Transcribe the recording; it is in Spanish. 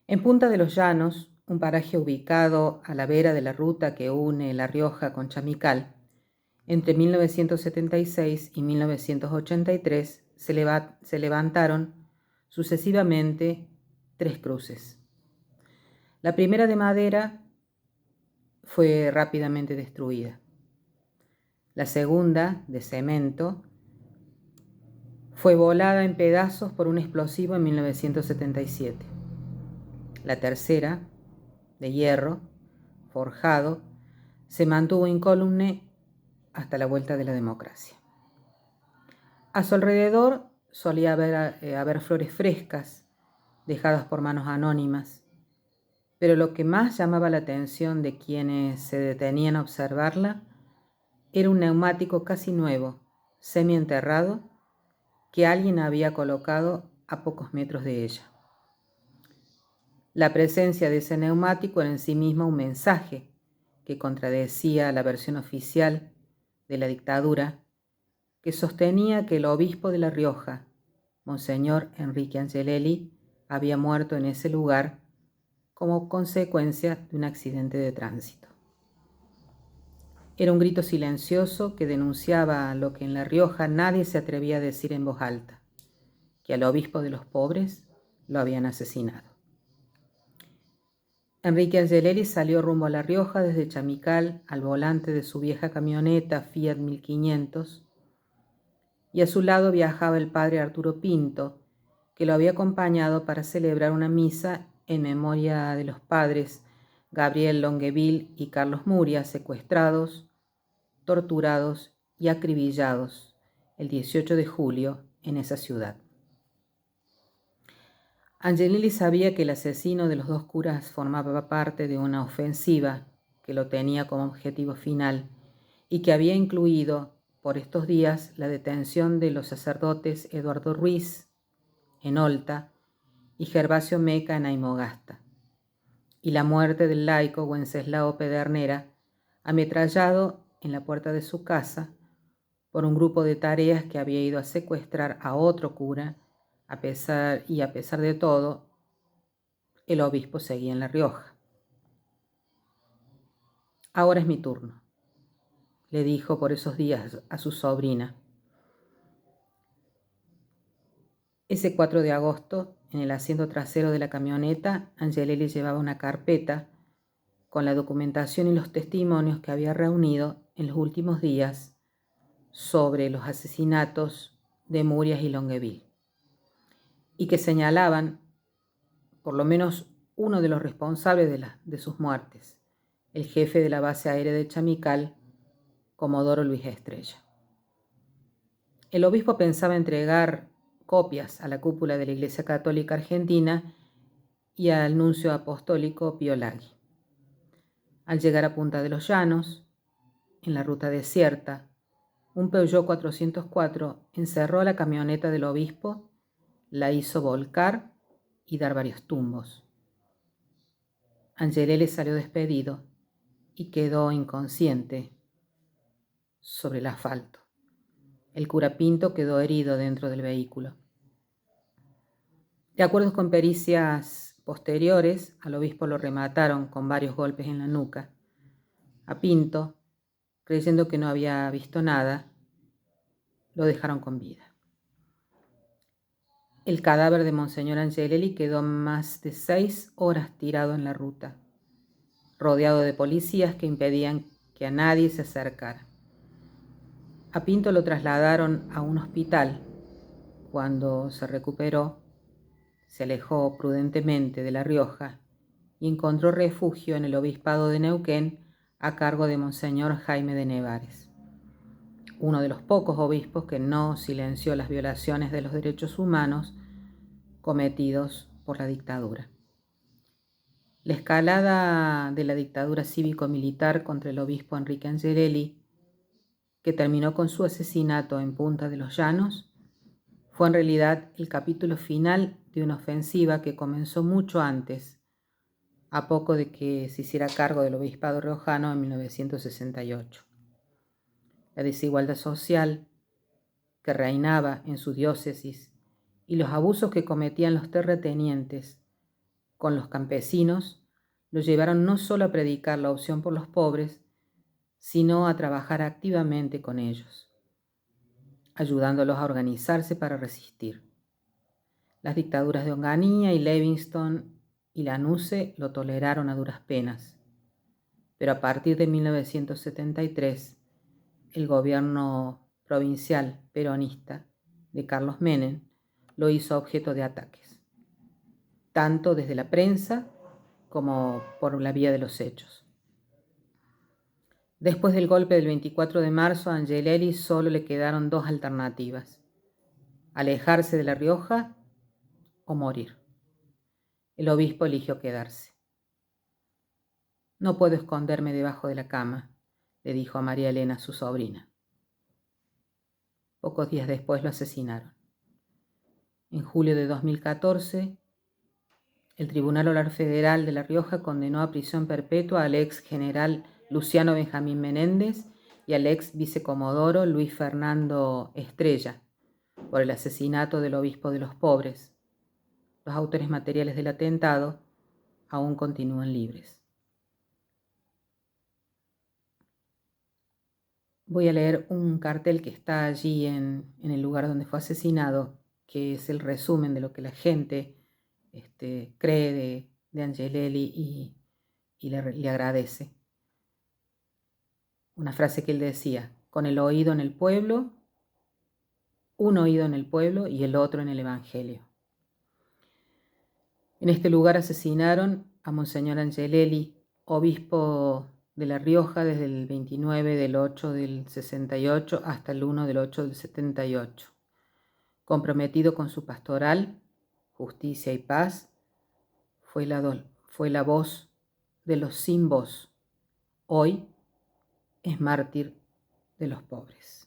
En Punta de los Llanos, un paraje ubicado a la vera de la ruta que une La Rioja con Chamical, entre 1976 y 1983 se levantaron sucesivamente 3 cruces. La primera, de madera, fue rápidamente destruida. La segunda, de cemento, fue volada en pedazos por un explosivo en 1977. La tercera, de hierro, forjado, se mantuvo incólume hasta la vuelta de la democracia. A su alrededor solía haber flores frescas, dejadas por manos anónimas, pero lo que más llamaba la atención de quienes se detenían a observarla era un neumático casi nuevo, semienterrado, que alguien había colocado a pocos metros de ella. La presencia de ese neumático era en sí misma un mensaje que contradecía la versión oficial de la dictadura, que sostenía que el obispo de La Rioja, Monseñor Enrique Angelelli, había muerto en ese lugar como consecuencia de un accidente de tránsito. Era un grito silencioso que denunciaba lo que en La Rioja nadie se atrevía a decir en voz alta, que al obispo de los pobres lo habían asesinado. Enrique Angelelli salió rumbo a La Rioja desde Chamical al volante de su vieja camioneta Fiat 1500, y a su lado viajaba el padre Arturo Pinto, que lo había acompañado para celebrar una misa en memoria de los padres Gabriel Longueville y Carlos Muria, secuestrados, torturados y acribillados el 18 de julio en esa ciudad. Angelelli sabía que el asesino de los 2 curas formaba parte de una ofensiva que lo tenía como objetivo final y que había incluido por estos días la detención de los sacerdotes Eduardo Ruiz en Olta y Gervasio Meca en Aymogasta, y la muerte del laico Wenceslao Pedernera, ametrallado en la puerta de su casa por un grupo de tareas que había ido a secuestrar a otro cura. A pesar de todo, el obispo seguía en La Rioja. Ahora es mi turno, le dijo por esos días a su sobrina. Ese 4 de agosto, en el asiento trasero de la camioneta, Angelelli llevaba una carpeta con la documentación y los testimonios que había reunido en los últimos días sobre los asesinatos de Murias y Longueville, y que señalaban por lo menos uno de los responsables de sus muertes, el jefe de la base aérea de Chamical, Comodoro Luis Estrella. El obispo pensaba entregar copias a la cúpula de la Iglesia Católica Argentina y al nuncio apostólico Pío Laghi. Al llegar a Punta de los Llanos, en la ruta desierta, un Peugeot 404 encerró a la camioneta del obispo, la hizo volcar y dar varios tumbos. Angelelli salió despedido y quedó inconsciente sobre el asfalto. El cura Pinto quedó herido dentro del vehículo. De acuerdo con pericias posteriores, al obispo lo remataron con varios golpes en la nuca. A Pinto, creyendo que no había visto nada, lo dejaron con vida. El cadáver de Monseñor Angelelli quedó más de 6 horas tirado en la ruta, rodeado de policías que impedían que a nadie se acercara. A Pinto lo trasladaron a un hospital. Cuando se recuperó, se alejó prudentemente de La Rioja y encontró refugio en el obispado de Neuquén a cargo de Monseñor Jaime de Nevares, uno de los pocos obispos que no silenció las violaciones de los derechos humanos cometidos por la dictadura. La escalada de la dictadura cívico-militar contra el obispo Enrique Angelelli, que terminó con su asesinato en Punta de los Llanos, fue en realidad el capítulo final de una ofensiva que comenzó mucho antes, a poco de que se hiciera cargo del obispado riojano en 1968. La desigualdad social que reinaba en su diócesis y los abusos que cometían los terratenientes con los campesinos, lo llevaron no solo a predicar la opción por los pobres, sino a trabajar activamente con ellos, ayudándolos a organizarse para resistir. Las dictaduras de Onganía y Livingston y Lanusse lo toleraron a duras penas, pero a partir de 1973, el gobierno provincial peronista de Carlos Menem lo hizo objeto de ataques, tanto desde la prensa como por la vía de los hechos. Después del golpe del 24 de marzo, a Angelelli solo le quedaron dos alternativas: alejarse de La Rioja o morir. El obispo eligió quedarse. No puedo esconderme debajo de la cama, le dijo a María Elena, su sobrina. Pocos días después lo asesinaron. En julio de 2014, el Tribunal Oral Federal de La Rioja condenó a prisión perpetua al ex general Luciano Benjamín Menéndez y al ex vicecomodoro Luis Fernando Estrella por el asesinato del obispo de los pobres. Los autores materiales del atentado aún continúan libres. Voy a leer un cartel que está allí en el lugar donde fue asesinado, que es el resumen de lo que la gente cree de Angelelli y le agradece. Una frase que él decía: con el oído en el pueblo, un oído en el pueblo y el otro en el Evangelio. En este lugar asesinaron a Monseñor Angelelli, obispo de La Rioja desde el 29 del 8 del 68 hasta el 1 del 8 del 78. Comprometido con su pastoral, justicia y paz, fue la voz de los sin voz. Hoy es mártir de los pobres.